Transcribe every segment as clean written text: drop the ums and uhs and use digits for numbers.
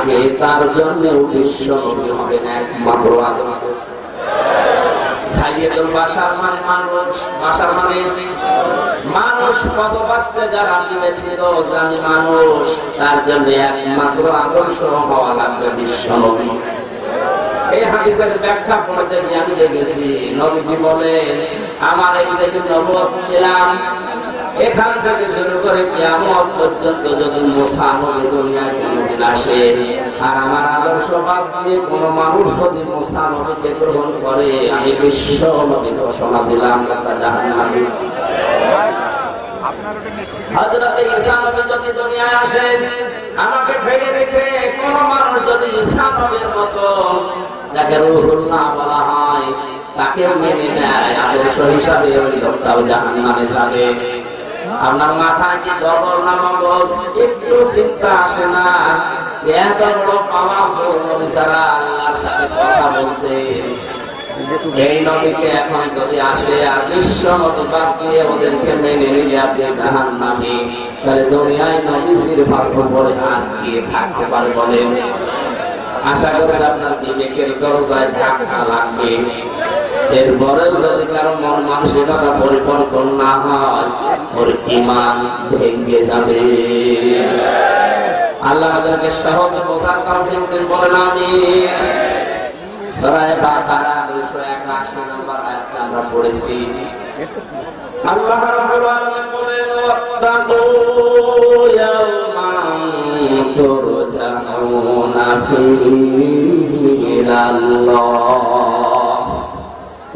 থাকে তার জন্য বিশ্ব নবী হবেন একমাত্র আদর্শ। সাইয়েদুল বাশার মানে মানুষ, বাশার মানে মানুষ, কত বাচ্চা যারা দিয়েছিল জানি মানুষ, তার জন্য একমাত্র আদর্শ হওয়া লাগবে বিশ্ব নবী। এই হাদিসের ব্যাখ্যা পড়তে গিয়ে আমি দেখেছি নবীজি বলেন, আমার এই যে নবুয়ত পেলাম, এখান থেকে শুরু করে কিয়ামত পর্যন্ত যদি মুসা নবী দুনিয়ায় কোনদিন আসে আর আমার আদর্শ বাদ দিয়ে কোন মানুষ যদি মুসা নবীকে গ্রহণ করে, আমি বিশ্ব নবী ঘোষণা দিলাম তারা জাহান্নামী। হযরত ঈসা নবী যদি দুনিয়ায় আসেন, আমাকে ফেলে রেখে কোন মানুষ যদি ঈসা নবীর মতো, যাকে রূহুল্লাহ বলা হয়, তাকে মেনে নেয় আদর্শ হিসাবে, ওই লোকটাও জাহান্নামে যাবে। আপনার মাথায় কি গবর না মগজ, একটু চিন্তা আসে না? এত বড় পাওয়ারফুল নবী ছাড়া আল্লাহর সাথে কথা বলতে, এই নবীকে এখন যদি আসে আর বিশ্ব নবী বাদ দিয়ে ওদেরকে মেনে নিলে আপনি জাহান্নামী, তাহলে দুনিয়ায় নবীর ভাগ্য পরে আর কি থাকতে পারে বলেন? আশা করছি আপনার বিবেকের দরজায় ধাক্কা লাগবে। এরপরেও যদি কারো মন মানসিকতা পরিবর্তন না হয়, ওর ঈমান ভেঙে যাবে। আল্লাহ আমাদেরকে সহজে বোঝার তৌফিক দিন, বলেন আমিন। সূরা বাকারা 281 নম্বর আয়াতটা আমরা পড়েছি। আল্লাহ রাব্বুল আলামিন বলেন, ওয়াত্তাকু ইয়াওমান তুরজাউনা ফীহি ইলাল্লাহ।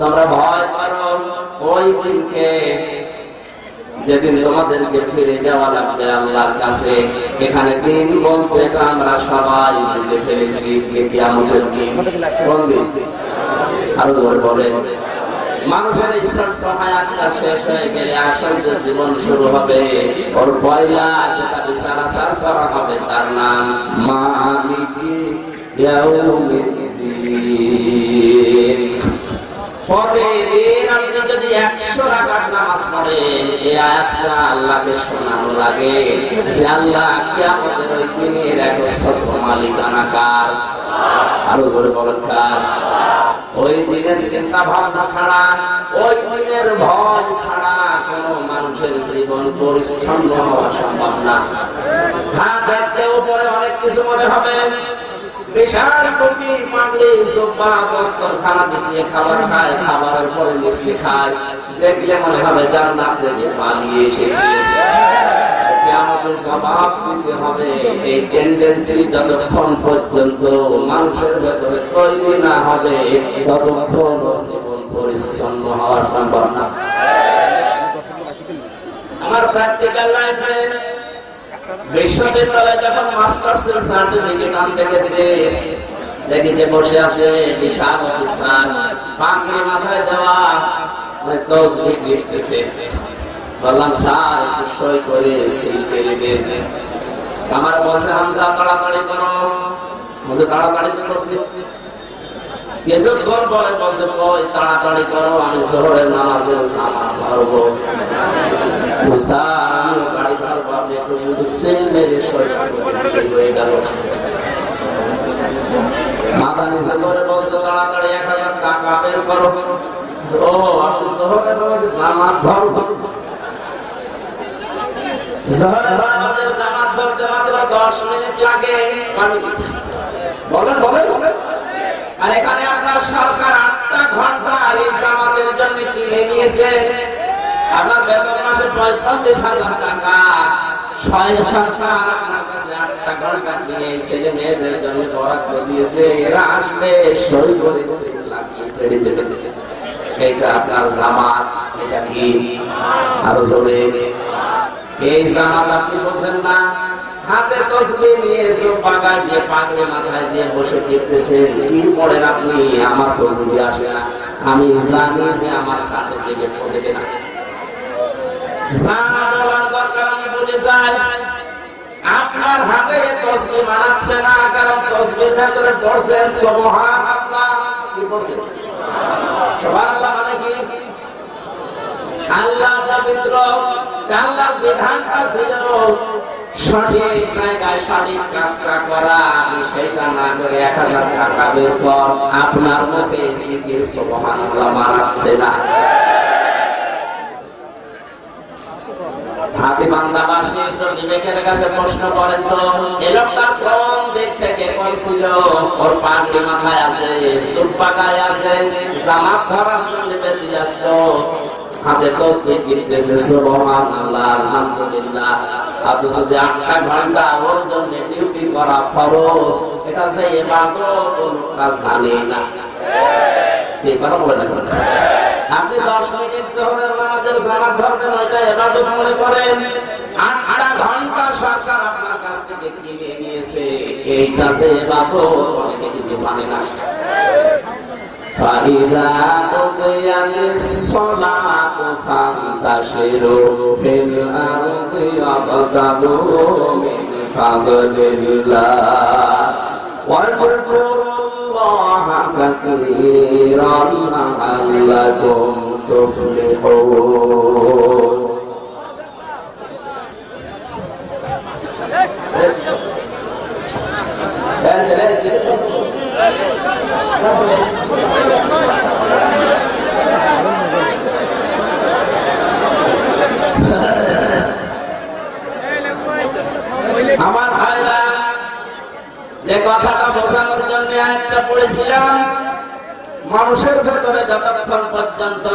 তোমরা ভয় করো ওই দিনকে যেদিন তোমাদেরকে ফিরে যাওয়া লাগবে আল্লাহর কাছে। এখানে দিন বলতে আমরা সবাই বুঝে ফেলেছি কিয়ামতের দিন। কোন দিন? আরো জোরে বলেন। মানুষের এই ছোট্ট হায়াতটা শেষ হয়ে গেলে আসল যে জীবন শুরু হবে, ওর পয়লা যেটা বিচারাচার করা হবে তার নাম মালিকি ইয়াউমিদ্দিন। প্রতিদিন আপনি যদি 100 রাকাত নামাজ পড়েন, এই আয়াতটা আল্লাহকে শোনানো লাগে যে আল্লাহ কিয়ামতের ওই দিনের একচ্ছত্র মালিকানা কার? আরো জোরে বলেন কার? ওই দিনের চিন্তা ভাবনা ছাড়া, ওই দিনের ভয় ছাড়া কোন মানুষের জীবন পরিচ্ছন্ন হওয়া সম্ভব না। হ্যাঁ, দেখতে উপরে অনেক কিছু মনে হবে, বিশাল কোটি পাগলি সোফা দস্তরখানা বিছিয়ে খাবার খায়, খাবারের পরে মিষ্টি খায়, দেখলে মনে হবে জান্নাত থেকে পালিয়ে এসেছে। কিয়ামতে জবাব দিতে হবে। এই টেন্ডেন্সি যতক্ষণ পর্যন্ত মানুষের ভেতরে তৈরি না হবে, ততক্ষণ জীবন পরিচ্ছন্ন হওয়া সম্ভব না। আমার প্র্যাকটিক্যাল লাইফে বিশ্ববিদ্যালয়ে যখন মাস্টার্সের সার্টিফিকেট আনতে গেছে, দেখি যে বসে আছে বিশাল অফিসার, পাগড়ি মাথায় দেওয়া, তসবিহ লিখতেছে। বললাম, স্যার একটু সই করে সিল করে দেন। আমার বলছে, হামজা তাড়াতাড়ি করো। বলছে, তাড়াতাড়ি তো করছি। কিছুক্ষণ পরে বলছে, কই তাড়াতাড়ি করো, আমি জোহরের নামাজের সালাত ধরবো। স্যার আমিও গাড়ি ধরবো, আপনি একটু শুধু সিল মেরে সই হয়ে গেল। মাথা নিচে করে বলছে, তাড়াতাড়ি 1000 টাকা বের করো। ও আপনি জোহরের নামাজের সালাত ধরবো। আমাদের জামাত ধরতে মাত্র 10 মিনিট লাগে। বলেন বলেন বলেন। আর এখানে আপনার সরকার 8টা ঘন্টা এই জামাতের জন্য কিনে নিয়েছে। আপনার বেতন মাসে 45,000 টাকা। 6 সরকার আপনার কাছে 8টা ঘন্টা কিনে ছেলে মেয়েদের জন্য বরাদ্দ দিয়েছে। এরা আসবে, সই করে লাগিয়ে ছেড়ে দেবে। এটা আপনার জামাত। এটা কি? আরো জোরে। এই জামাত আপনি বলছেন না? হাতে তসবিহ নিয়ে সোফা গায়ে দিয়ে পাগড়ি মাথায় দিয়ে বসে দেখতেছে। কি পড়েন আপনি? আমার তো বুঝে আসে না। আমি জানি যে আমার সার্টিফিকেট দেবে না। জানা বলার দরকার আমি বলে যাই, আপনার হাতে তসবিহ মানাচ্ছে না, কারণ তসবিহের ভেতরে পড়ছেন সুবহানাল্লাহ। কি পড়ছেন? সুবহানাল্লাহ মানে কি? আল্লাহ পবিত্র। আল্লাহর বিধানটা ছিল সঠিক জায়গায় সঠিক কাজটা করা, আমি সেটা না করে 1000 টাকা বের কর, আপনার মুখে জিকির সুবহানাল্লাহ মানাচ্ছে না। হাতীবান্ধাবাসী বিবেকের কাছে প্রশ্ন করেন তো, এই লোকটা কোন দিক থেকে কইছিল? ওর পাগড়ি মাথায় আছে, চুল পাকায় আছে, জামাত ধরার জন্য বেদিল আসলো, হাতে তসবিহ টিপতেছে, সুবহানাল্লাহ আলহামদুলিল্লাহ। অথচ যে 8টা ঘন্টা ওর জন্য ডিউটি করা ফরজ, এটা যে ইবাদত ওটা জানে না। কি কথা বলেন? আপনি 10 মিনিট জোহরের নামাজের জামাত ধরবেন, ওইটা ইবাদত মনে করেন। 8টা ঘন্টা সরকার আপনার কাছ থেকে কিনে নিয়েছে, এইটা যে ইবাদত অনেকে কিন্তু জানে না। فَإِذَا قُضِيَتِ الصَّلَاةُ فَانتَشِرُوا فِي الْأَرْضِ وَابْتَغُوا مِنْ فَضْلِ اللَّهِ وَاذْكُرُوا اللَّهَ كَثِيرًا لَعَلَّكُمْ تُفْلِحُونَ। আমার ভাইরা, যে কথাটা বোঝানোর জন্য আয়াতটা পড়েছিলাম, মানুষের ভেতরে যতক্ষণ পর্যন্ত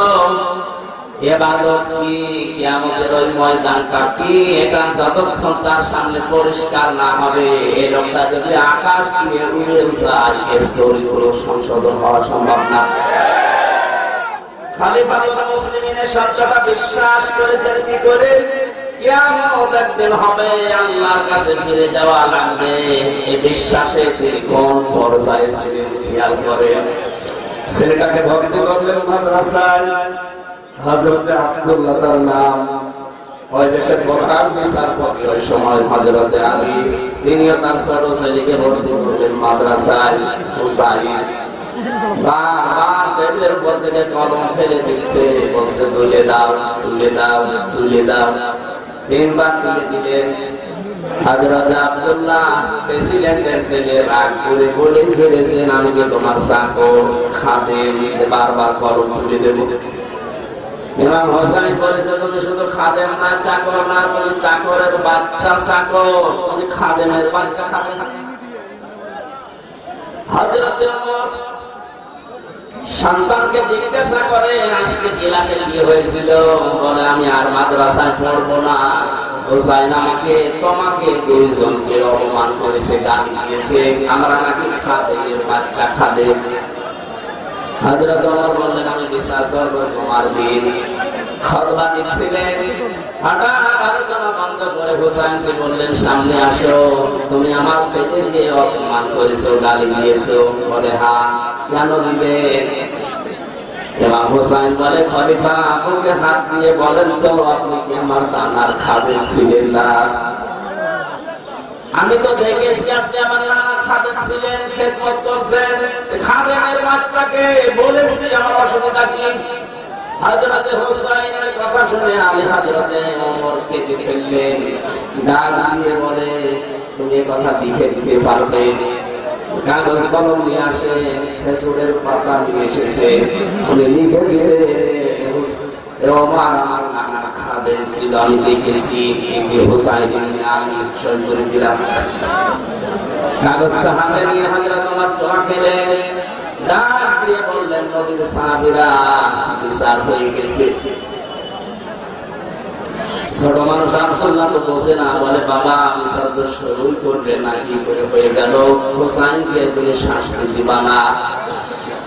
ইবাদত কি, কিয়ামতের ওই ময়দানটা কি, এটা যতক্ষণ তার সামনে পরিষ্কার না হবে, এই লোকটা যদি আকাশ দিয়ে উড়ে যায়, এর চরিত্র সংশোধন হওয়া সম্ভব না। খলিফাতুল মুসলিমিনের শব্দটা বিশ্বাস করেছেন কি করে? কিয়ামত একদিন হবে, আল্লাহর কাছে ফিরে যাওয়া লাগবে, এই বিশ্বাসে তিনি কোন পর্যায়ে ছিলেন খেয়াল করেন। ছেলেটাকে ভর্তি করলেন মাদ্রাসায়, হযরতে আব্দুল্লাহ তার নাম, ওই দেশের প্রধান বিচারপতি ওই সময় হযরতে আলী, তিনিও তার ছোট ছেলেকে ভর্তি করলেন মাদ্রাসায়। হুসাইন বারবার টেবিলের উপর থেকে কলম ফেলে দিচ্ছে, বলছে তুলে দাও, তুলে দাও, তুলে দাও। 3 বার তুলে দিলেন। হযরতে আব্দুল্লাহ প্রেসিডেন্টের ছেলে রাগ করে বলে ফেলেছেন, আমি কি তোমার চাকর খাদেম, বারবার কলম তুলে দেব? ইমাম হোসেন বলেছে, তুমি শুধু খাদেম না, চাকর না, তুমি চাকরের বাচ্চা চাকর, তুমি খাদেমের বাচ্চা খাদেম। হযরতে ওমর সন্তানকে জিজ্ঞাসা করে, আজকে ক্লাসে কি হয়েছিল? বলে, আমি আর মাদ্রাসায় পড়বো না, হোসাইন আমাকে তোমাকে 2 জনকে অপমান করেছে, গালি দিয়েছে, আমরা নাকি খাদেমের বাচ্চা খাদেম। হযরত ওমর বললেন, আমি বিচার করবো তোমার দিন। খুতবা দিচ্ছিলেন, হঠাৎ আলোচনা বন্ধ করে হোসাইনকে বললেন, সামনে আসো, তুমি আমার ছেলেকে অপমান করেছো, গালি দিয়েছো। বলে, হ্যাঁ, কেন দিবে? ইমাম হোসাইন বলে, খলিফা আপুকে হাত দিয়ে বলেন তো, আপনি কি আমার নানার খাদেম ছিলেন না? আমি তো দেখেছি আপনি আমার নানার খাদেম ছিলেন, খেদমত করছেন। খাদেমের বাচ্চাকে বলেছি, আমার অসুবিধা কি? হযরতে হোসাইনের কথা শুনে আলী হযরতে ওমর কেঁদে ফেললেন, ডাক দিয়ে বলে, তুমি এই কথা লিখে দিতে পারবে? কাগজ কলম নিয়ে আসে, খেজুরের পাতা নিয়ে এসেছে, উনি লিখে দিলে, ওমর আমার নানার খাদেম ছিল, আমি দেখেছি। হোসাইন আমি সই করে দিলাম। কাগজটা হাতে নিয়ে হযরত ওমর চোখা খেলেন, ডাক দিয়ে বললেন, নবীর সাহাবীরা, বিচার হয়ে গেছে। ছোট মানুষ আব্দুল্লাহ তো বোঝে না, বলে, বাবা বিচার তো শুরুই করবে না, কি করে হয়ে গেল? হোসাইনকে তুমি শাস্তি দিবা না?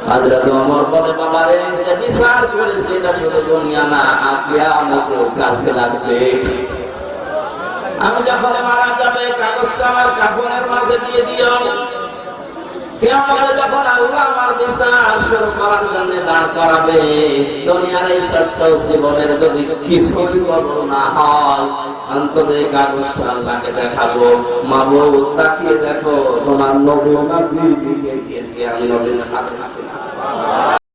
হযরত ওমর বলে, বাবা রে, যে বিচার করেছে এটা শুধু দুনিয়া না, কিয়ামতেও কাজে লাগবে। আমি যখন মারা যাবে, কাগজটা আমার কাফনের মাঝে দিয়ে দিও। কিয়ামতে যখন আল্লাহ আমার বিচার শুরু করার জন্য দাঁড় করাবে, দুনিয়ার এই ছোট্ট জীবনের যদি কিছুই কবুল না হয়, অন্তত এই কাগজটা আল্লাহকে দেখাবো, মাবুদ তাকিয়ে দেখো, তোমার নবী নাবির দিকে দিয়েছি, আমি নবীর খাদেম ছিলাম।